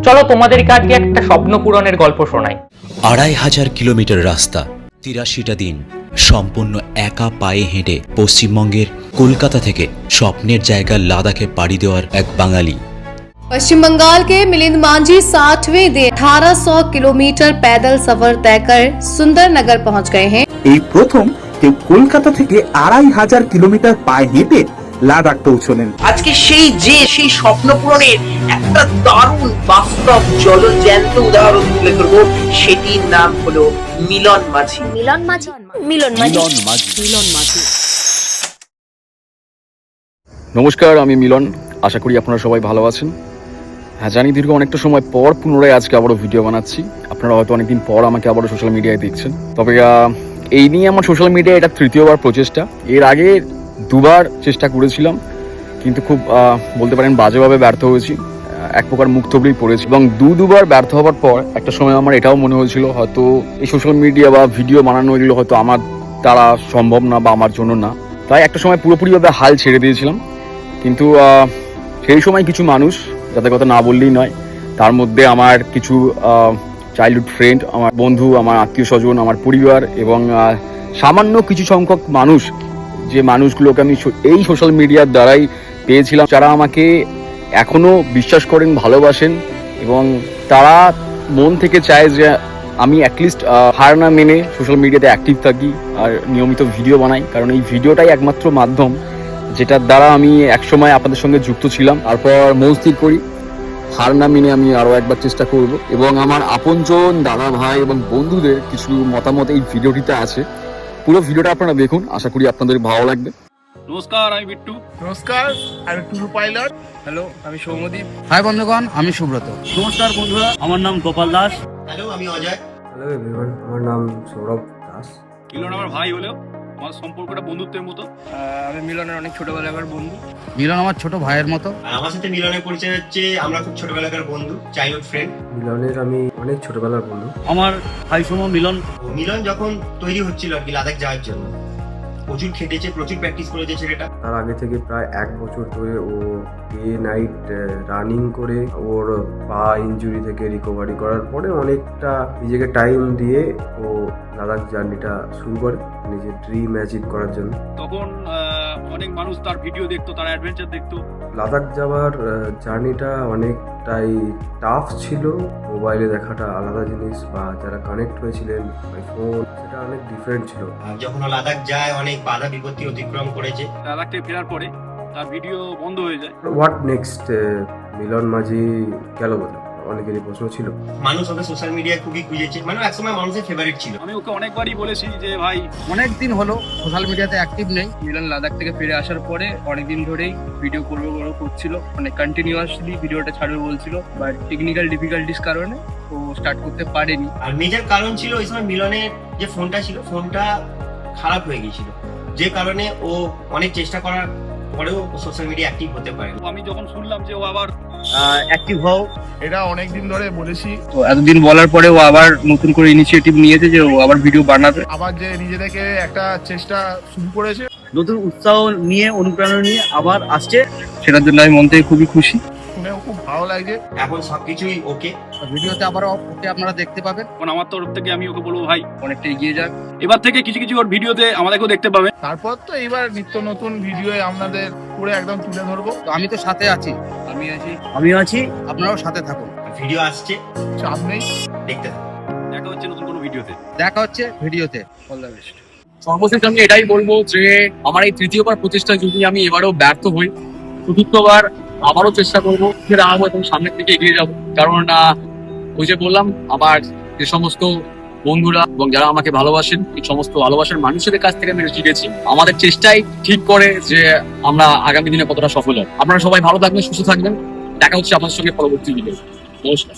চলো তোমাদেরকে আজকে একটা স্বপ্ন পূরণের গল্প শোনাই। ২৫০০ কিলোমিটার রাস্তা, ৮৩টা দিন সম্পূর্ণ একা পায়ে হেঁটে পশ্চিমবঙ্গের কলকাতা থেকে স্বপ্নের জায়গা লাদাখে পাড়ি দেওয়ার এক বাঙালি। पश्चिम बंगाल के मिलिंद मांझी 60वें दिन 1800 किलोमीटर पैदल सफर तय कर सुंदरनगर पहुंच गए हैं। এই প্রথম কেউ কলকাতা থেকে ২৫০০ কিলোমিটার পায়ে হেঁটে লাদাখ পৌঁছলেন। আজকে সেই স্বপ্ন পূরণের একটা দারুণ বাস্তব জ্যান্ত উদাহরণ তুলে ধরবো, সেটির নাম হলো মিলন মাঝি। নমস্কার, আমি মিলন। আশা করি আপনারা সবাই ভালো আছেন। হ্যাঁ, জানি দীর্ঘ অনেকটা সময় পর পুনরায় আজকে আবারও ভিডিও বানাচ্ছি। আপনারা হয়তো অনেকদিন পর আমাকে আবারও সোশ্যাল মিডিয়ায় দেখছেন। তবে এই নিয়ে আমার সোশ্যাল মিডিয়ায় এটা তৃতীয়বার প্রচেষ্টা। এর আগে দুবার চেষ্টা করেছিলাম, কিন্তু খুব বলতে পারেন বাজেভাবে ব্যর্থ হয়েছি। এক প্রকার মুখ থবড়েই পড়েছি এবং দুবার ব্যর্থ হওয়ার পর একটা সময় আমার এটাও মনে হয়েছিল হয়তো এই সোশ্যাল মিডিয়া বা ভিডিও বানানো এগুলো হয়তো আমার দ্বারা সম্ভব না বা আমার জন্য না। তাই একটা সময় পুরোপুরিভাবে হাল ছেড়ে দিয়েছিলাম। কিন্তু সেই সময় কিছু মানুষ, যাদের কথা না বললেই নয়, তার মধ্যে আমার কিছু চাইল্ডহুড ফ্রেন্ড, আমার বন্ধু, আমার আত্মীয় স্বজন, আমার পরিবার এবং সামান্য কিছু সংখ্যক মানুষ, যে মানুষগুলোকে আমি এই সোশ্যাল মিডিয়ার দ্বারাই পেয়েছিলাম, যারা আমাকে এখনও বিশ্বাস করেন, ভালোবাসেন এবং তারা মন থেকে চায় যে আমি অ্যাটলিস্ট হার না মেনে সোশ্যাল মিডিয়াতে অ্যাক্টিভ থাকি আর নিয়মিত ভিডিও বানাই। কারণ এই ভিডিওটাই একমাত্র মাধ্যম যেটার দ্বারা আমি একসময় আপনাদের সঙ্গে যুক্ত ছিলাম। তারপর মন স্থির করি, হার না মেনে আমি আরও একবার চেষ্টা করব এবং আমার আপনজন, দাদা ভাই এবং বন্ধুদের কিছু মতামত এই ভিডিওটিতে আছে। পুরো ভিডিওটা আপনারা দেখুন, আশা করি আপনাদের ভালো লাগবে। নমস্কার, আমি বিট্টু। নমস্কার, আমি টুরু পাইলট। হ্যালো, আমি সৌমদীপ। হাই বন্ধুগণ, আমি সুব্রত। নমস্কার বন্ধুরা, আমার নাম গোপাল দাস। হ্যালো, আমি অজয়। হ্যালো এভরিওয়ান, আমার নাম সৌরভ দাস। মিলন আমার ভাই হলেও আমার সম্পর্কটা বন্ধুত্বের মতো। আমি মিলনের অনেক ছোটবেলাকার বন্ধু। মিলন আমার ছোট ভাইয়ের মতো। আমার সাথে মিলনের পরিচয় হচ্ছে, আমরা খুব ছোটবেলাকার বন্ধু, চাইল্ডহুড ফ্রেন্ড। মিলনের আমি অনেক ছোটবেলার বন্ধু। আমার ভাই সম মিলন। মিলন যখন তৈরি হচ্ছিল আর কি লাদাখ যাওয়ার জন্য, প্রচুর খেটেছে, প্রচুর প্র্যাকটিস করেছে ছেলেটা। তার আগে থেকে প্রায় 1 বছর ধরে ও ডে নাইট রানিং করে ওর পা ইনজুরি থেকে রিকভারি করার পরে অনেকটা নিজেকে টাইম দিয়ে ও লাদাখ জার্নিটা শুরু করে নিজের ড্রিম অ্যাচিভ করার জন্য। তখন অনেক মানুষ তার ভিডিও দেখতো, তার অ্যাডভেঞ্চার দেখতো। লাদাখ যাওয়ার জার্নিটা অনেকটাই টাফ ছিল। মোবাইলে দেখাটা আলাদা জিনিস, বা যারা কানেক্ট হয়েছিলেন ফোন, সেটা অনেক ডিফারেন্ট ছিল। যখন লাদাখ যায় অনেক বাধা বিপত্তি অতিক্রম করেছে। লাদাখ থেকে ফেরার পরে তার ভিডিও বন্ধ হয়ে যায়। What next? মিলন মাঝি গেল কোথায়? অনেকেরই প্রশ্ন ছিল। মানুষ ওকে সোশ্যাল মিডিয়ায় খুবই খুঁজেছে, মানে একসময় মানুষের ফেভারিট ছিল। আমি ওকে অনেকবারই বলেছি যে ভাই, অনেক দিন হলো সোশ্যাল মিডিয়াতে অ্যাক্টিভ নেই। মিলন লাদাখ থেকে ফিরে আসার পরে অনেকদিন ধরেই ভিডিও করছিল, মানে কন্টিনিউয়াসলি ভিডিওটা ছাড়বে বলছিল, বাট টেকনিক্যাল ডিফিকাল্টিস কারণে ও স্টার্ট করতে পারেনি। আর মেজর কারণ ছিল ওই সময় মিলনের যে ফোনটা ছিল, ফোনটা খারাপ হয়ে গিয়েছিল, যে কারণে ও অনেক চেষ্টা করার পরেও সোশ্যাল মিডিয়া অ্যাক্টিভ হতে পারে। আমি যখন শুনলাম যে ও আবার অ্যাক্টিভ হও, এটা অনেকদিন ধরে বলেছি, তো এতদিন বলার পরে ও আবার নতুন করে ইনিশিয়েটিভ নিয়েছে যে ও আবার ভিডিও বানাবে, আবার যে নিজে থেকে একটা চেষ্টা শুরু করেছে, নতুন উৎসাহ নিয়ে, অনুপ্রেরণা নিয়ে আবার আসছে। সেটার জন্য আমি মন থেকে খুবই খুশি। শুনেও খুব ভালো লাগছে। এখন সবকিছুই ওকে। ভিডিওতে আবারও ওকে আপনারা দেখতে পাবেন। এখন আমার তরফ থেকে আমি ওকে বলবো, ভাই অনেকটা এগিয়ে যাক। এবার থেকে কিছু কিছু ওর ভিডিওতে আমাদেরকেও দেখতে পাবেন। তারপর তো এবার নিত্য নতুন ভিডিও আপনাদের পুরো একদম তুলে ধরবো। তো আমি তো সাথে আছি, আমিও আছি, আপনারাও সাথে থাকুন। ভিডিও আসছে, চাপ নেই, দেখতে থাকুন। দেখা হচ্ছে নতুন কোনো ভিডিওতে। দেখা হচ্ছে ভিডিওতে। All the best. সর্বশেষ আমি এটাই বলবো যে আমার এই তৃতীয়বার প্রচেষ্টা যদি আমি এবারেও ব্যর্থ হই, চতুর্থবার আবারও চেষ্টা করবো, ফিরে আনবো এবং সামনের দিকে এগিয়ে যাবো। কারণ ওই যে বললাম, আমার যে সমস্ত বন্ধুরা এবং যারা আমাকে ভালোবাসেন, এই সমস্ত ভালোবাসার মানুষের কাছ থেকে আমি শিখেছি, আমাদের চেষ্টাই ঠিক করে যে আমরা আগামী দিনে কতটা সফল হব। আপনারা সবাই ভালো থাকবেন, সুস্থ থাকবেন। দেখা হচ্ছে আপনাদের সঙ্গে পরবর্তী ভিডিও। নমস্কার।